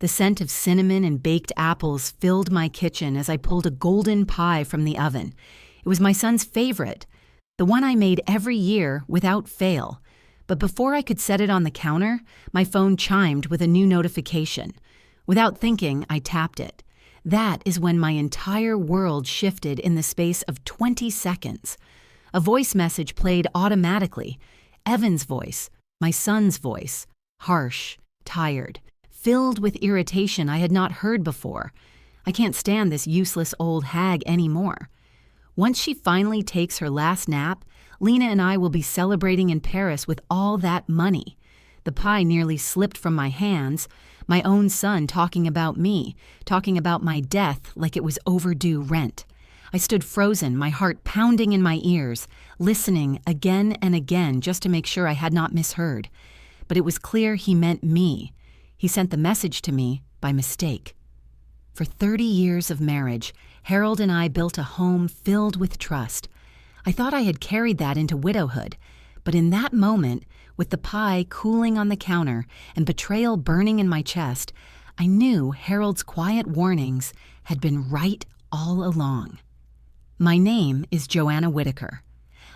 The scent of cinnamon and baked apples filled my kitchen as I pulled a golden pie from the oven. It was my son's favorite, the one I made every year without fail. But before I could set it on the counter, my phone chimed with a new notification. Without thinking, I tapped it. That is when my entire world shifted in the space of 20 seconds. A voice message played automatically. Evan's voice, my son's voice, harsh, tired, filled with irritation I had not heard before. I can't stand this useless old hag anymore. Once she finally takes her last nap, Lena and I will be celebrating in Paris with all that money. The pie nearly slipped from my hands. My own son talking about me, talking about my death like it was overdue rent. I stood frozen, my heart pounding in my ears, listening again and again just to make sure I had not misheard. But it was clear he meant me. He sent the message to me by mistake. For 30 years of marriage, Harold and I built a home filled with trust. I thought I had carried that into widowhood, but in that moment, with the pie cooling on the counter and betrayal burning in my chest, I knew Harold's quiet warnings had been right all along. My name is Joanna Whitaker.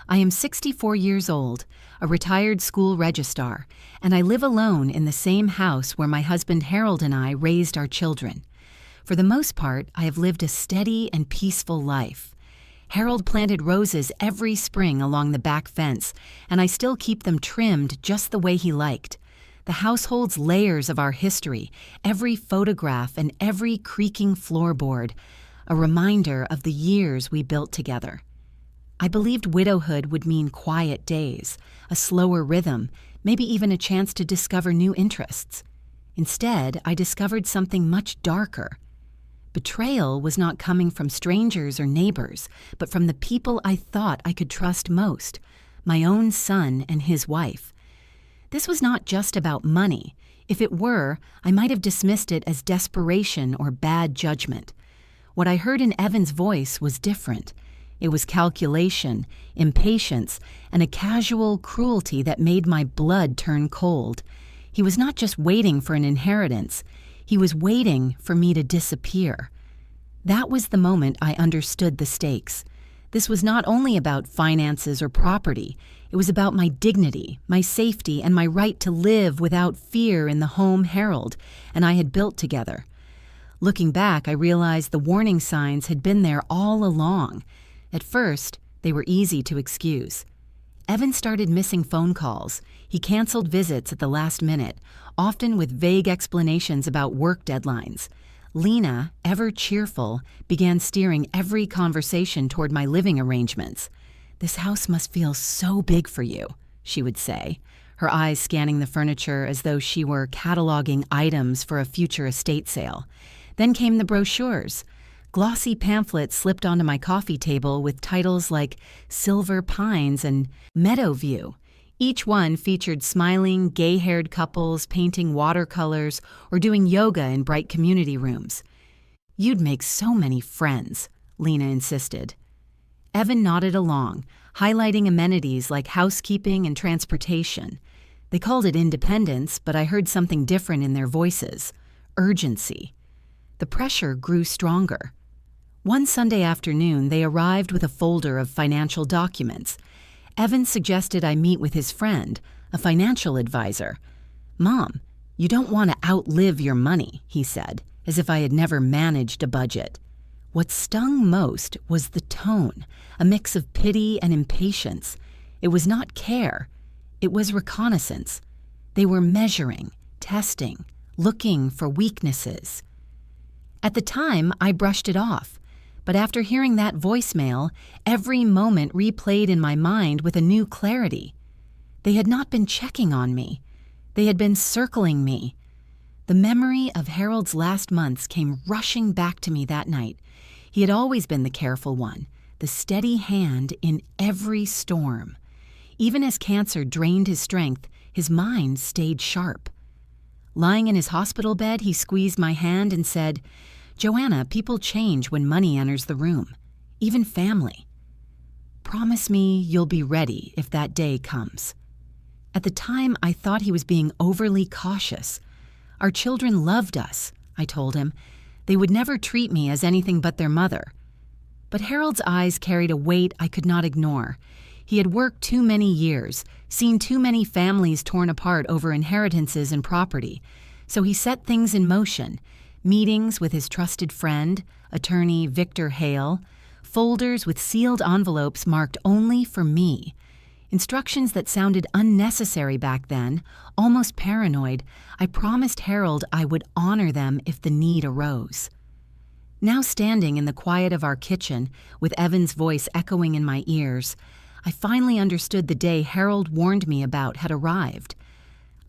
I am 64 years old, a retired school registrar, and I live alone in the same house where my husband Harold and I raised our children. For the most part, I have lived a steady and peaceful life. Harold planted roses every spring along the back fence, and I still keep them trimmed just the way he liked. The house holds layers of our history, every photograph and every creaking floorboard, a reminder of the years we built together. I believed widowhood would mean quiet days, a slower rhythm, maybe even a chance to discover new interests. Instead, I discovered something much darker. Betrayal was not coming from strangers or neighbors, but from the people I thought I could trust most, my own son and his wife. This was not just about money. If it were, I might have dismissed it as desperation or bad judgment. What I heard in Evan's voice was different. It was calculation, impatience, and a casual cruelty that made my blood turn cold. He was not just waiting for an inheritance. He was waiting for me to disappear. That was the moment I understood the stakes. This was not only about finances or property. It was about my dignity, my safety, and my right to live without fear in the home Harold and I had built together. Looking back, I realized the warning signs had been there all along. At first, they were easy to excuse. Evan started missing phone calls. He canceled visits at the last minute, often with vague explanations about work deadlines. Lena, ever cheerful, began steering every conversation toward my living arrangements. "This house must feel so big for you," she would say, her eyes scanning the furniture as though she were cataloging items for a future estate sale. Then came the brochures. Glossy pamphlets slipped onto my coffee table with titles like Silver Pines and Meadow View. Each one featured smiling, gay-haired couples painting watercolors or doing yoga in bright community rooms. "You'd make so many friends," Lena insisted. Evan nodded along, highlighting amenities like housekeeping and transportation. They called it independence, but I heard something different in their voices: urgency. The pressure grew stronger. One Sunday afternoon, they arrived with a folder of financial documents. Evan suggested I meet with his friend, a financial advisor. "Mom, you don't want to outlive your money," he said, as if I had never managed a budget. What stung most was the tone, a mix of pity and impatience. It was not care. It was reconnaissance. They were measuring, testing, looking for weaknesses. At the time, I brushed it off. But after hearing that voicemail, every moment replayed in my mind with a new clarity. They had not been checking on me. They had been circling me. The memory of Harold's last months came rushing back to me that night. He had always been the careful one, the steady hand in every storm. Even as cancer drained his strength, his mind stayed sharp. Lying in his hospital bed, he squeezed my hand and said, "Joanna, people change when money enters the room, even family. Promise me you'll be ready if that day comes." At the time, I thought he was being overly cautious. Our children loved us. I told him. They would never treat me as anything but their mother. But Harold's eyes carried a weight I could not ignore. He had worked too many years, seen too many families torn apart over inheritances and property. So he set things in motion. Meetings with his trusted friend, attorney Victor Hale, folders with sealed envelopes marked only for me. Instructions that sounded unnecessary back then, almost paranoid. I promised Harold I would honor them if the need arose. Now standing in the quiet of our kitchen, with Evan's voice echoing in my ears, I finally understood the day Harold warned me about had arrived.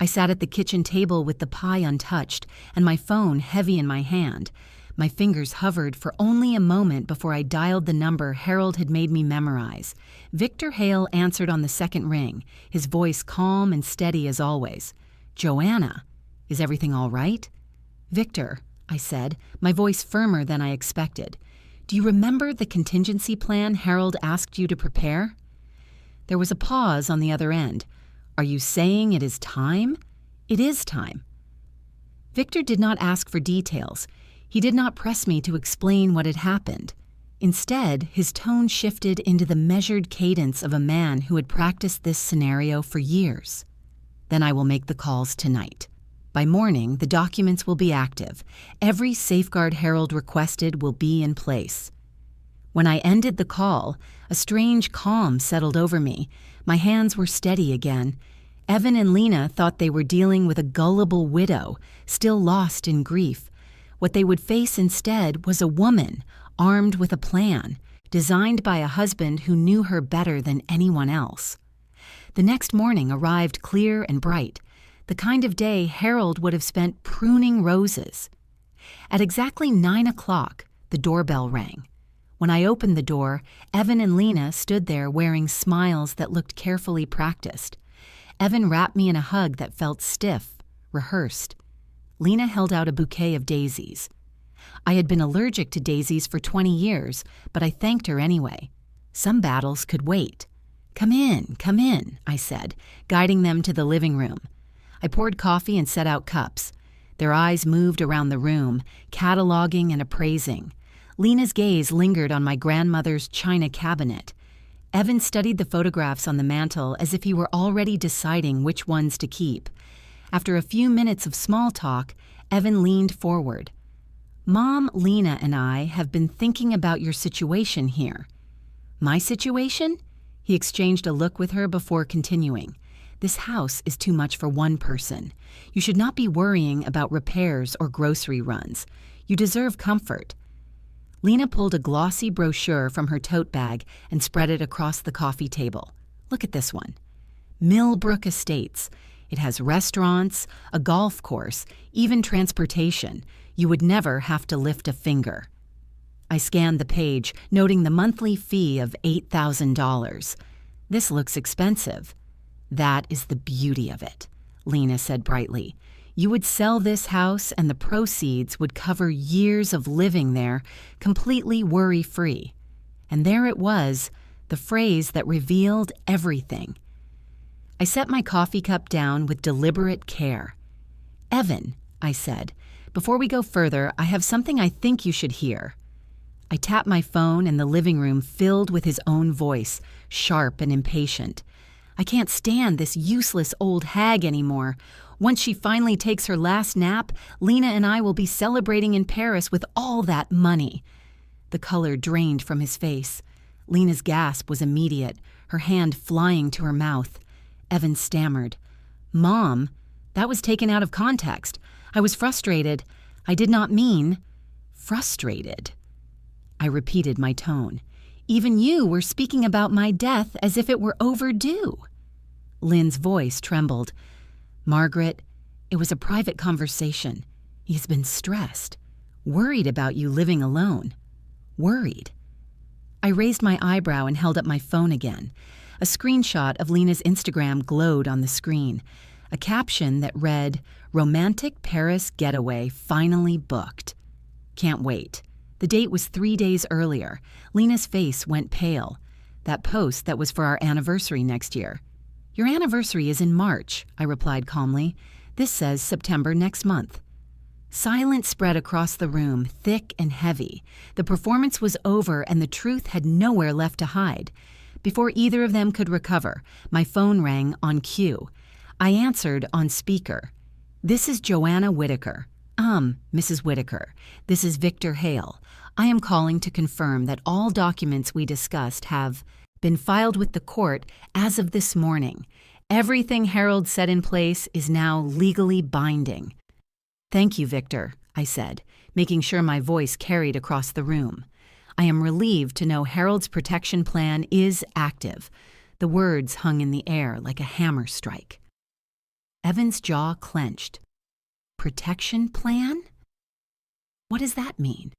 I sat at the kitchen table with the pie untouched and my phone heavy in my hand. My fingers hovered for only a moment before I dialed the number Harold had made me memorize. Victor Hale answered on the second ring, his voice calm and steady as always. "Joanna, is everything all right?" "Victor," I said, my voice firmer than I expected. "Do you remember the contingency plan Harold asked you to prepare?" There was a pause on the other end. "Are you saying it is time?" "It is time." Victor did not ask for details. He did not press me to explain what had happened. Instead, his tone shifted into the measured cadence of a man who had practiced this scenario for years. "Then I will make the calls tonight. By morning, the documents will be active. Every safeguard Harold requested will be in place." When I ended the call, a strange calm settled over me. My hands were steady again. Evan and Lena thought they were dealing with a gullible widow, still lost in grief. What they would face instead was a woman, armed with a plan, designed by a husband who knew her better than anyone else. The next morning arrived clear and bright, the kind of day Harold would have spent pruning roses. At exactly 9 o'clock, the doorbell rang. When I opened the door, Evan and Lena stood there wearing smiles that looked carefully practiced. Evan wrapped me in a hug that felt stiff, rehearsed. Lena held out a bouquet of daisies. I had been allergic to daisies for 20 years, but I thanked her anyway. Some battles could wait. Come in," I said, guiding them to the living room. I poured coffee and set out cups. Their eyes moved around the room, cataloging and appraising. Lena's gaze lingered on my grandmother's china cabinet. Evan studied the photographs on the mantel as if he were already deciding which ones to keep. After a few minutes of small talk, Evan leaned forward. "Mom, Lena, and I have been thinking about your situation here." "My situation?" He exchanged a look with her before continuing. "This house is too much for one person. You should not be worrying about repairs or grocery runs. You deserve comfort." Lena pulled a glossy brochure from her tote bag and spread it across the coffee table. "Look at this one. Millbrook Estates. It has restaurants, a golf course, even transportation. You would never have to lift a finger." I scanned the page, noting the monthly fee of $8,000. "This looks expensive." "That is the beauty of it," Lena said brightly. "You would sell this house and the proceeds would cover years of living there, completely worry-free." And there it was, the phrase that revealed everything. I set my coffee cup down with deliberate care. "Evan," I said, "before we go further, I have something I think you should hear." I tapped my phone and the living room filled with his own voice, sharp and impatient. "I can't stand this useless old hag anymore. Once she finally takes her last nap, Lena and I will be celebrating in Paris with all that money." The color drained from his face. Lena's gasp was immediate, her hand flying to her mouth. Evan stammered. "Mom, that was taken out of context. I was frustrated. I did not mean—" "Frustrated?" I repeated my tone. "Even you were speaking about my death as if it were overdue." Lynn's voice trembled. "Margaret, it was a private conversation. He has been stressed, worried about you living alone. Worried." I raised my eyebrow and held up my phone again. A screenshot of Lena's Instagram glowed on the screen. A caption that read, "Romantic Paris getaway finally booked. Can't wait." The date was 3 days earlier. Lena's face went pale. That post that was for our anniversary next year. "Your anniversary is in March," I replied calmly. "This says September next month." Silence spread across the room, thick and heavy. The performance was over and the truth had nowhere left to hide. Before either of them could recover, my phone rang on cue. I answered on speaker. "This is Joanna Whitaker." Mrs. Whitaker, this is Victor Hale. I am calling to confirm that all documents we discussed have been filed with the court as of this morning. Everything Harold set in place is now legally binding." "Thank you, Victor," I said, making sure my voice carried across the room. "I am relieved to know Harold's protection plan is active." The words hung in the air like a hammer strike. Evan's jaw clenched. "Protection plan? What does that mean?"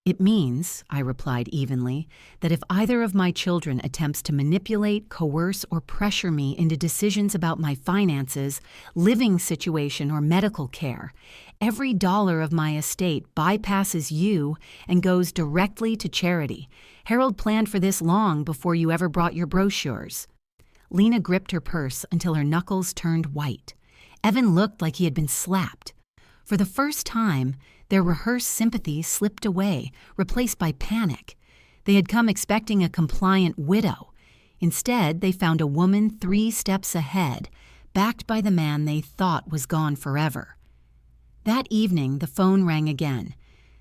"It means," I replied evenly, "that if either of my children attempts to manipulate, coerce, or pressure me into decisions about my finances, living situation, or medical care, every dollar of my estate bypasses you and goes directly to charity. Harold planned for this long before you ever brought your brochures." Lena gripped her purse until her knuckles turned white. Evan looked like he had been slapped. For the first time, their rehearsed sympathy slipped away, replaced by panic. They had come expecting a compliant widow. Instead, they found a woman 3 steps ahead, backed by the man they thought was gone forever. That evening, the phone rang again.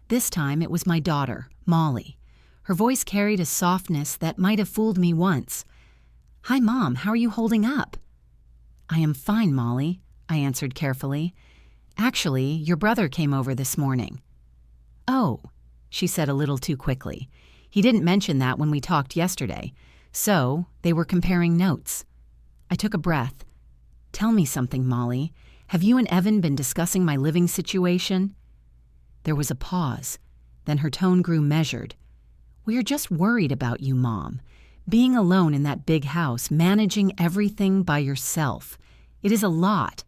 This time, it was my daughter, Molly. Her voice carried a softness that might have fooled me once. "Hi, Mom, how are you holding up?" "I am fine, Molly," I answered carefully. "Actually, your brother came over this morning." "Oh," she said a little too quickly. "He didn't mention that when we talked yesterday. So, they were comparing notes." I took a breath. "Tell me something, Molly. Have you and Evan been discussing my living situation?" There was a pause. Then her tone grew measured. "We are just worried about you, Mom. Being alone in that big house, managing everything by yourself. It is a lot."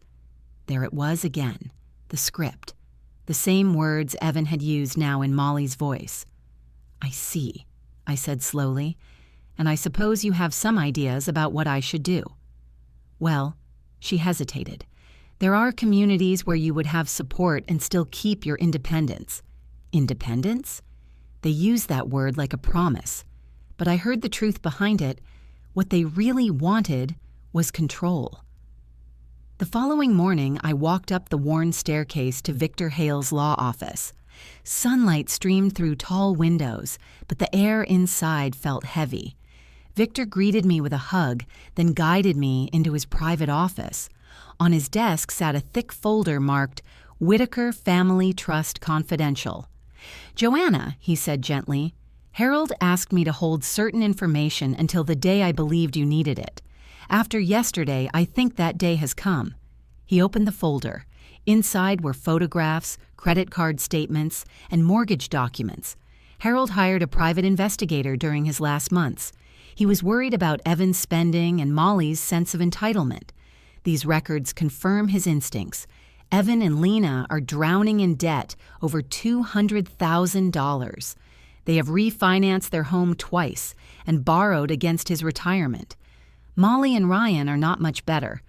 There it was again, the script. The same words Evan had used now in Molly's voice. "I see," I said slowly, "and I suppose you have some ideas about what I should do." "Well," she hesitated, "there are communities where you would have support and still keep your independence." Independence? They used that word like a promise. But I heard the truth behind it. What they really wanted was control. The following morning, I walked up the worn staircase to Victor Hale's law office. Sunlight streamed through tall windows, but the air inside felt heavy. Victor greeted me with a hug, then guided me into his private office. On his desk sat a thick folder marked Whitaker Family Trust Confidential. "Joanna," he said gently, "Harold asked me to hold certain information until the day I believed you needed it. After yesterday, I think that day has come." He opened the folder. Inside were photographs, credit card statements, and mortgage documents. Harold hired a private investigator during his last months. He was worried about Evan's spending and Molly's sense of entitlement. These records confirm his instincts. Evan and Lena are drowning in debt over $200,000. They have refinanced their home twice and borrowed against his retirement. Molly and Ryan are not much better.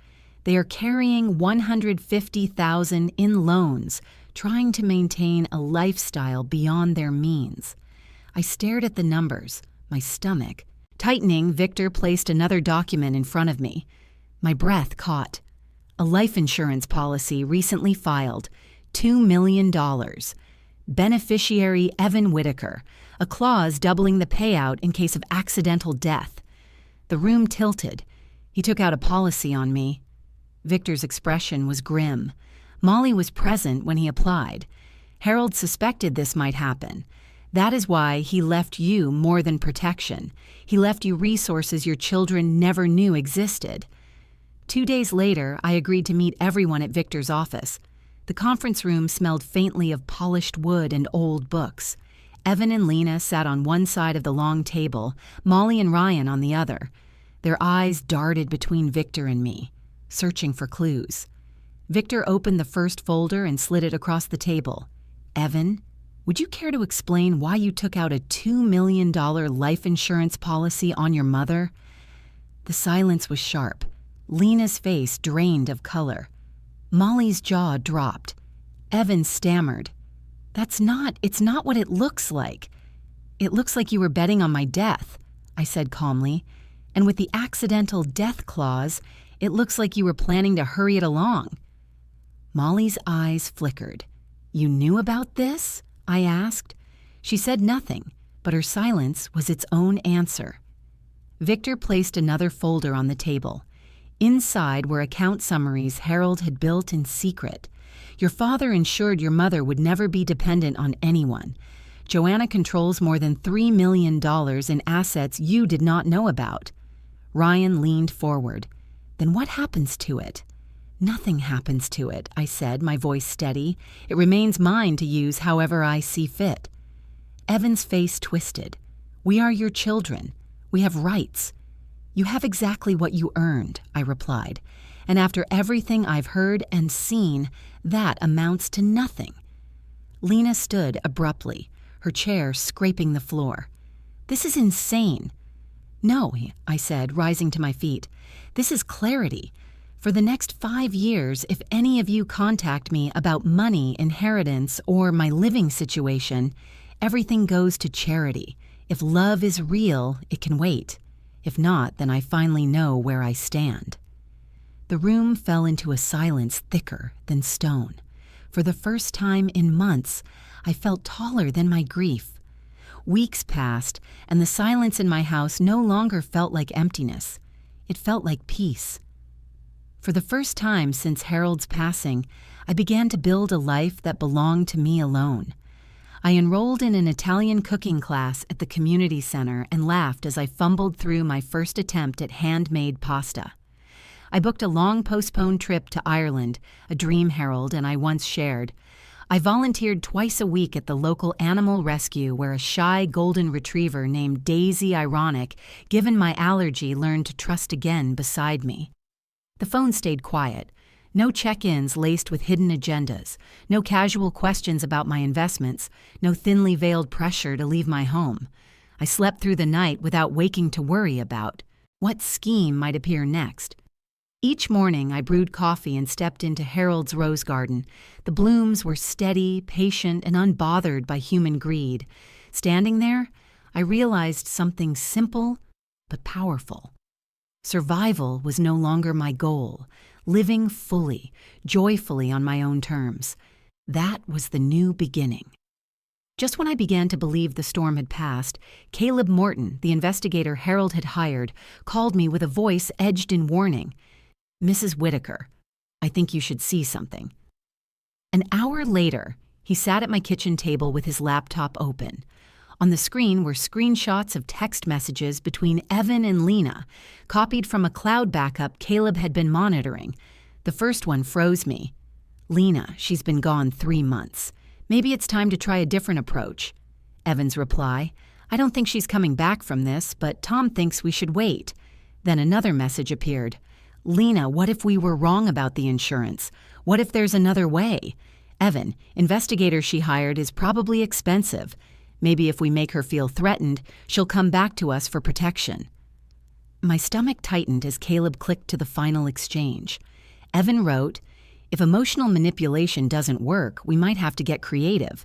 They are carrying $150,000 in loans, trying to maintain a lifestyle beyond their means. I stared at the numbers, my stomach. Tightening, Victor placed another document in front of me. My breath caught. A life insurance policy recently filed, $2 million. Beneficiary Evan Whitaker, a clause doubling the payout in case of accidental death. The room tilted. He took out a policy on me. Victor's expression was grim. Molly was present when he applied. Harold suspected this might happen. That is why he left you more than protection. He left you resources your children never knew existed. 2 days later, I agreed to meet everyone at Victor's office. The conference room smelled faintly of polished wood and old books. Evan and Lena sat on one side of the long table, Molly and Ryan on the other. Their eyes darted between Victor and me, searching for clues. Victor opened the first folder and slid it across the table. "Evan, would you care to explain why you took out a $2 million life insurance policy on your mother?" The silence was sharp. Lena's face drained of color. Molly's jaw dropped. Evan stammered, it's not what it looks like. It looks like you were betting on my death, I said calmly, and with the accidental death clause, it looks like you were planning to hurry it along. Molly's eyes flickered. You knew about this? I asked. She said nothing, but her silence was its own answer. Victor placed another folder on the table. Inside were account summaries Harold had built in secret. Your father ensured your mother would never be dependent on anyone. Joanna controls more than $3 million in assets you did not know about. Ryan leaned forward. Then what happens to it? Nothing happens to it, I said, my voice steady. It remains mine to use however I see fit. Evan's face twisted. We are your children. We have rights. You have exactly what you earned, I replied. And after everything I've heard and seen, that amounts to nothing. Lena stood abruptly, her chair scraping the floor. This is insane. No, I said, rising to my feet. This is clarity. For the next 5 years, if any of you contact me about money, inheritance, or my living situation, everything goes to charity. If love is real, it can wait. If not, then I finally know where I stand. The room fell into a silence thicker than stone. For the first time in months, I felt taller than my grief. Weeks passed, and the silence in my house no longer felt like emptiness. It felt like peace. For the first time since Harold's passing, I began to build a life that belonged to me alone. I enrolled in an Italian cooking class at the community center and laughed as I fumbled through my first attempt at handmade pasta. I booked a long postponed trip to Ireland, a dream Harold and I once shared. I volunteered twice a week at the local animal rescue where a shy golden retriever named Daisy Ironic, given my allergy, learned to trust again beside me. The phone stayed quiet. No check-ins laced with hidden agendas, no casual questions about my investments, no thinly veiled pressure to leave my home. I slept through the night without waking to worry about what scheme might appear next. Each morning I brewed coffee and stepped into Harold's rose garden. The blooms were steady, patient, and unbothered by human greed. Standing there, I realized something simple but powerful. Survival was no longer my goal. Living fully, joyfully on my own terms. That was the new beginning. Just when I began to believe the storm had passed, Caleb Morton, the investigator Harold had hired, called me with a voice edged in warning. Mrs. Whitaker, I think you should see something. An hour later, he sat at my kitchen table with his laptop open. On the screen were screenshots of text messages between Evan and Lena, copied from a cloud backup Caleb had been monitoring. The first one froze me. Lena, she's been gone 3 months. Maybe it's time to try a different approach. Evan's reply, I don't think she's coming back from this, but Tom thinks we should wait. Then another message appeared. Lena, what if we were wrong about the insurance? What if there's another way? Evan, investigator she hired is probably expensive. Maybe if we make her feel threatened, she'll come back to us for protection. My stomach tightened as Caleb clicked to the final exchange. Evan wrote, if emotional manipulation doesn't work, we might have to get creative.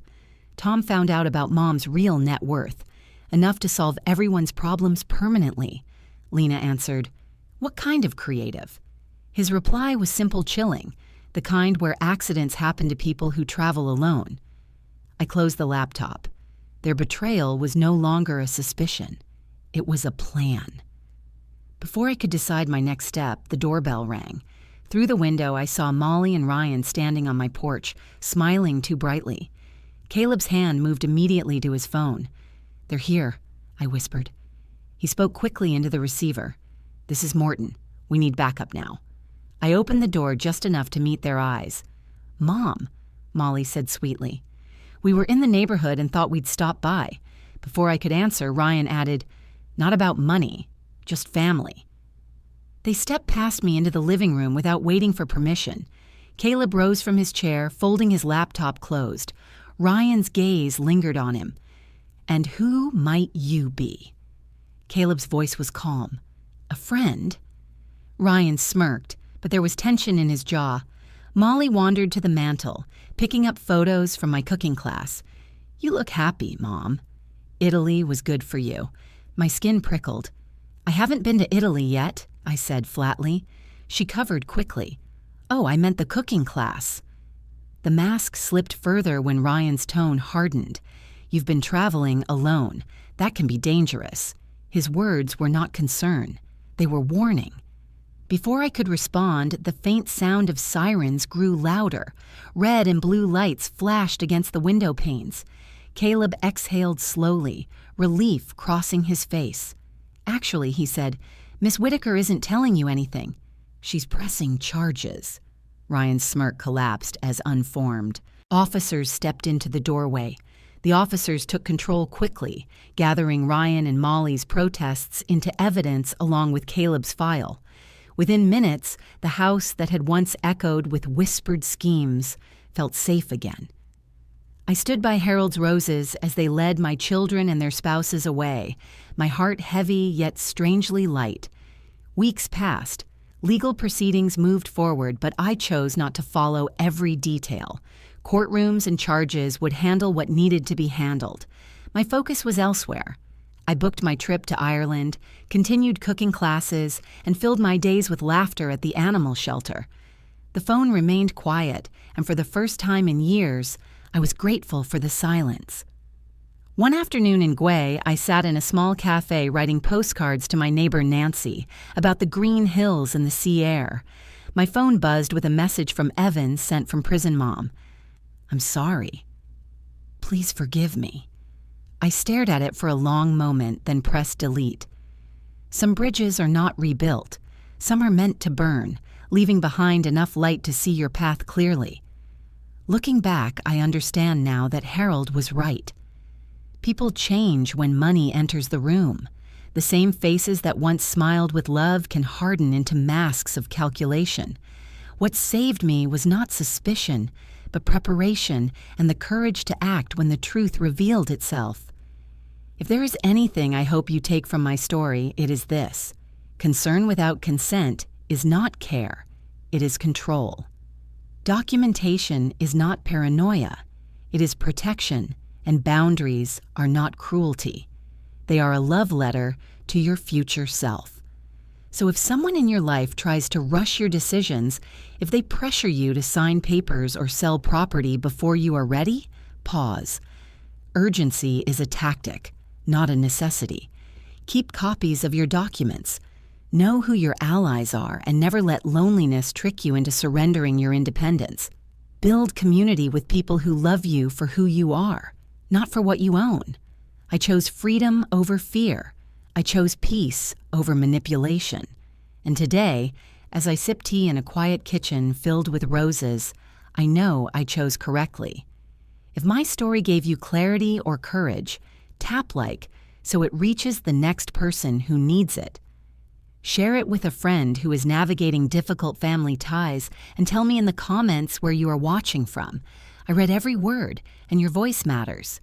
Tom found out about Mom's real net worth, enough to solve everyone's problems permanently. Lena answered, what kind of creative? His reply was simple chilling, the kind where accidents happen to people who travel alone. I closed the laptop. Their betrayal was no longer a suspicion. It was a plan. Before I could decide my next step, the doorbell rang. Through the window, I saw Molly and Ryan standing on my porch, smiling too brightly. Caleb's hand moved immediately to his phone. They're here, I whispered. He spoke quickly into the receiver. This is Morton. We need backup now. I opened the door just enough to meet their eyes. Mom, Molly said sweetly. We were in the neighborhood and thought we'd stop by. Before I could answer, Ryan added, not about money, just family. They stepped past me into the living room without waiting for permission. Caleb rose from his chair, folding his laptop closed. Ryan's gaze lingered on him. And who might you be? Caleb's voice was calm. A friend? Ryan smirked, but there was tension in his jaw. Molly wandered to the mantel, picking up photos from my cooking class. "You look happy, Mom." "Italy was good for you." My skin prickled. "I haven't been to Italy yet," I said flatly. She covered quickly. "Oh, I meant the cooking class." The mask slipped further when Ryan's tone hardened. "You've been traveling alone. That can be dangerous." His words were not concern. They were warning. Before I could respond, the faint sound of sirens grew louder. Red and blue lights flashed against the window panes. Caleb exhaled slowly, relief crossing his face. "Actually," he said, "Miss Whitaker isn't telling you anything. She's pressing charges." Ryan's smirk collapsed as unformed. Officers stepped into the doorway. The officers took control quickly, gathering Ryan and Molly's protests into evidence along with Caleb's file. Within minutes, the house that had once echoed with whispered schemes felt safe again. I stood by Harold's roses as they led my children and their spouses away, my heart heavy yet strangely light. Weeks passed. Legal proceedings moved forward, but I chose not to follow every detail. Courtrooms and charges would handle what needed to be handled. My focus was elsewhere. I booked my trip to Ireland, continued cooking classes, and filled my days with laughter at the animal shelter. The phone remained quiet, and for the first time in years, I was grateful for the silence. One afternoon in Gway, I sat in a small cafe writing postcards to my neighbor Nancy about the green hills and the sea air. My phone buzzed with a message from Evan sent from Prison Mom. "I'm sorry. Please forgive me." I stared at it for a long moment, then pressed delete. Some bridges are not rebuilt. Some are meant to burn, leaving behind enough light to see your path clearly. Looking back, I understand now that Harold was right. People change when money enters the room. The same faces that once smiled with love can harden into masks of calculation. What saved me was not suspicion, but preparation and the courage to act when the truth revealed itself. If there is anything I hope you take from my story, it is this: concern without consent is not care, it is control. Documentation is not paranoia, it is protection, and boundaries are not cruelty. They are a love letter to your future self. So if someone in your life tries to rush your decisions, if they pressure you to sign papers or sell property before you are ready, pause. Urgency is a tactic, not a necessity. Keep copies of your documents. Know who your allies are and never let loneliness trick you into surrendering your independence. Build community with people who love you for who you are, not for what you own. I chose freedom over fear. I chose peace over manipulation. And today, as I sip tea in a quiet kitchen filled with roses, I know I chose correctly. If my story gave you clarity or courage, tap like so it reaches the next person who needs it. Share it with a friend who is navigating difficult family ties and tell me in the comments where you are watching from. I read every word, and your voice matters.